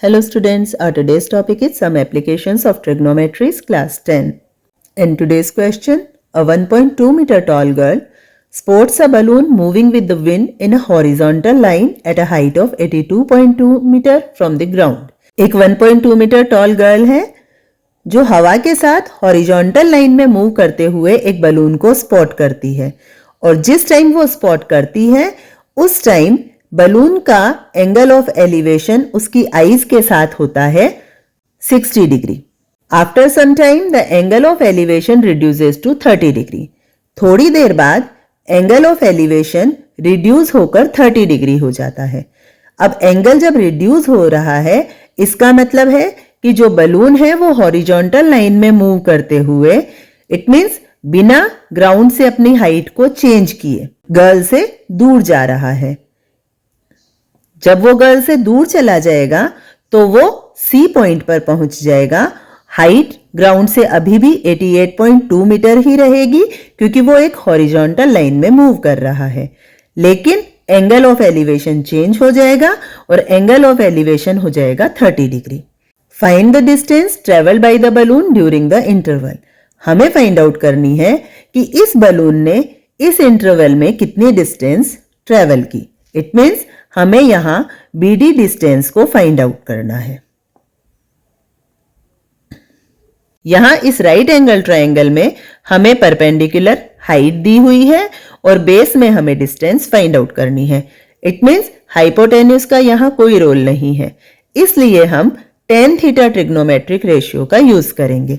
Hello students, our today's topic is some applications of trigonometry class 10. In today's question, a 1.2 meter tall girl sports a balloon moving with the wind in a horizontal line at a height of 82.2 meter from the ground. एक 1.2 metre tall girl है जो हवा के साथ horizontal line में move करते हुए एक बलून को स्पॉट करती है और जिस टाइम वो स्पॉट करती है उस टाइम बलून का एंगल ऑफ एलिवेशन उसकी आईज के साथ होता है 60 degree. After some time the angle of elevation reduces to 30 degree. थोड़ी देर बाद एंगल ऑफ एलिवेशन रिड्यूस होकर 30 डिग्री हो जाता है। अब एंगल जब रिड्यूस हो रहा है इसका मतलब है कि जो बलून है वो हॉरिजॉन्टल लाइन में मूव करते हुए इट मींस बिना ग्राउंड से अपनी हाइट को चेंज किए गर्ल से दूर जा रहा है। जब वो गर्ल से दूर चला जाएगा तो वो सी पॉइंट पर पहुंच जाएगा। हाइट ग्राउंड से अभी भी 88.2 मीटर ही रहेगी क्योंकि वो एक हॉरिजॉन्टल लाइन में मूव कर रहा है, लेकिन एंगल ऑफ एलिवेशन चेंज हो जाएगा और एंगल ऑफ एलिवेशन हो जाएगा 30 degree. Find the distance travel by the balloon during the interval. हमें फाइंड आउट करनी है कि इस बलून ने इस इंटरवल में कितनी डिस्टेंस ट्रेवल की। इट मींस हमें यहां BD डिस्टेंस को फाइंड आउट करना है। यहां इस राइट एंगल ट्रायंगल में हमें परपेंडिकुलर हाइट दी हुई है और बेस में हमें डिस्टेंस फाइंड आउट करनी है। इट मींस हाइपोटेन्यूज का यहां कोई रोल नहीं है, इसलिए हम tan थीटा ट्रिग्नोमेट्रिक रेशियो का यूज करेंगे।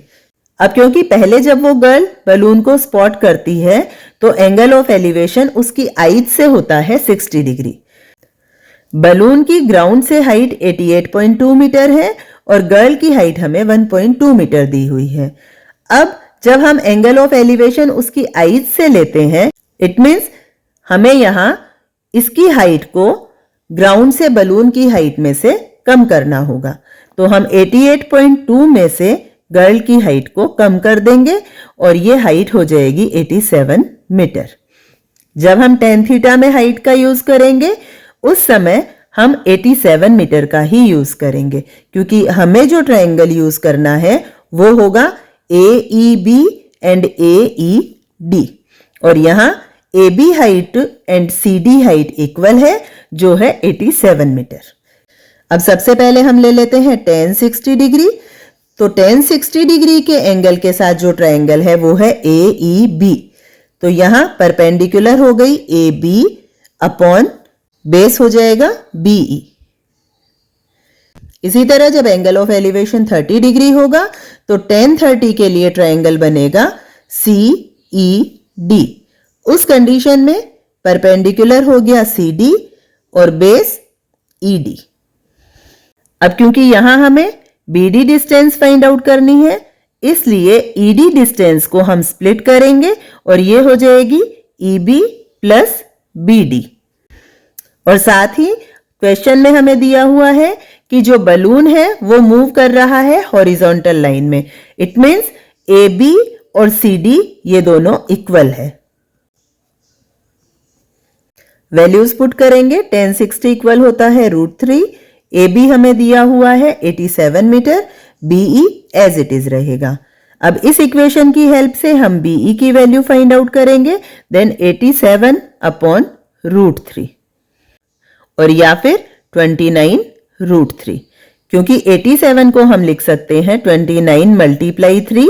अब क्योंकि पहले जब वो गर्ल बलून को स्पॉट करती है तो एंगल ऑफ एलिवेशन उसकी आइज से होता है 60 डिग्री। बलून की ग्राउंड से हाइट 88.2 मीटर है और गर्ल की हाइट हमें 1.2 मीटर दी हुई है। अब जब हम एंगल ऑफ एलिवेशन उसकी आइज से लेते हैं इट मींस हमें यहां इसकी हाइट को ग्राउंड से बलून की हाइट में से कम करना होगा। तो हम 88.2 में से गर्ल की हाइट को कम कर देंगे और ये हाइट हो जाएगी 87 मीटर। जब हम tan थीटा में हाइट का यूज करेंगे उस समय हम 87 मीटर का ही यूज करेंगे क्योंकि हमें जो ट्रायंगल यूज करना है वो होगा AEB एंड AED और यहाँ AB height and CD height equal है जो है 87 मीटर। अब सबसे पहले हम ले लेते हैं tan 60 डिग्री। तो tan 60 डिग्री के एंगल के साथ जो ट्रायंगल है वो है AEB। तो यहाँ परपेंडिकुलर हो गई AB अपॉन बेस हो जाएगा BE। इसी तरह जब एंगल ऑफ एलिवेशन 30 डिग्री होगा तो tan 30 के लिए ट्रायंगल बनेगा CED। उस कंडीशन में परपेंडिकुलर हो गया CD और बेस ED। अब क्योंकि यहां हमें BD डिस्टेंस फाइंड आउट करनी है इसलिए ED डिस्टेंस को हम स्प्लिट करेंगे और ये हो जाएगी EB प्लस BD। और साथ ही क्वेश्चन में हमें दिया हुआ है कि जो बलून है वो मूव कर रहा है हॉरिजॉन्टल लाइन में। इट मींस AB और CD ये दोनों इक्वल है। वैल्यूज पुट करेंगे। tan 60 इक्वल होता है √3। AB हमें दिया हुआ है 87 meter. BE as it is रहेगा। अब इस इक्वेशन की हेल्प से हम BE की वैल्यू फाइंड आउट करेंगे। देन 87 अपॉन √3 और या फिर 29√3 क्योंकि 87 को हम लिख सकते हैं 29 मल्टीप्लाई 3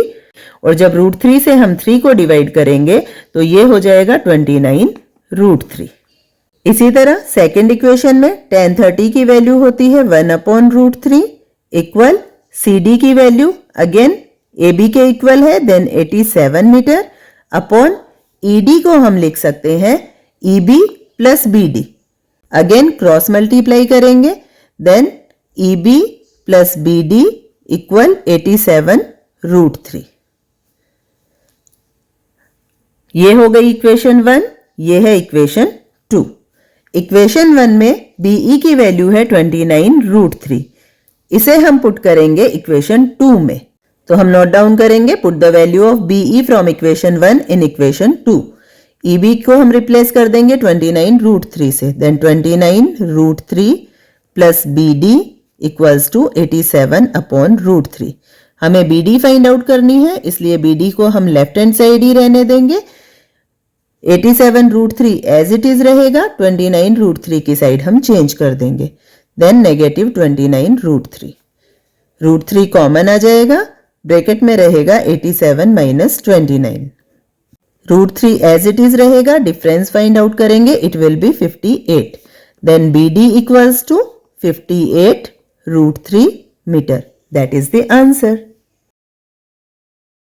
और जब √3 से हम 3 को डिवाइड करेंगे तो ये हो जाएगा 29√3। इसी तरह सेकेंड इक्वेशन में tan 30 की वैल्यू होती है 1 अपॉन √3 इक्वल CD की वैल्यू अगेन AB के इक्वल है देन 87 मीटर अपॉन ED को हम लिख सकते हैं EB plus BD। Again cross multiply करेंगे then EB plus BD equal 87√3। ये हो गई इक्वेशन 1, ये है इक्वेशन 2। इक्वेशन 1 में BE की वैल्यू है 29√3। इसे हम पुट करेंगे इक्वेशन 2 में। तो हम नोट डाउन करेंगे put the value of BE from equation 1 in equation 2। EB को हम रिप्लेस कर देंगे 29√3 से। Then 29√3 plus BD equals to 87 upon root 3। हमें BD फाइंड आउट करनी है, इसलिए BD को हम लेफ्ट हैंड साइड ही रहने देंगे। 87 रूट 3 एज इट इज रहेगा, 29 रूट 3 की साइड हम चेंज कर देंगे। Then negative 29 root 3, root 3 common आ जाएगा, ब्रैकेट में रहेगा 87 minus 29। Root 3 as it is रहेगा, डिफरेंस फाइंड आउट करेंगे, it will be 58। Then BD equals to 58 root 3 metre. That is the answer.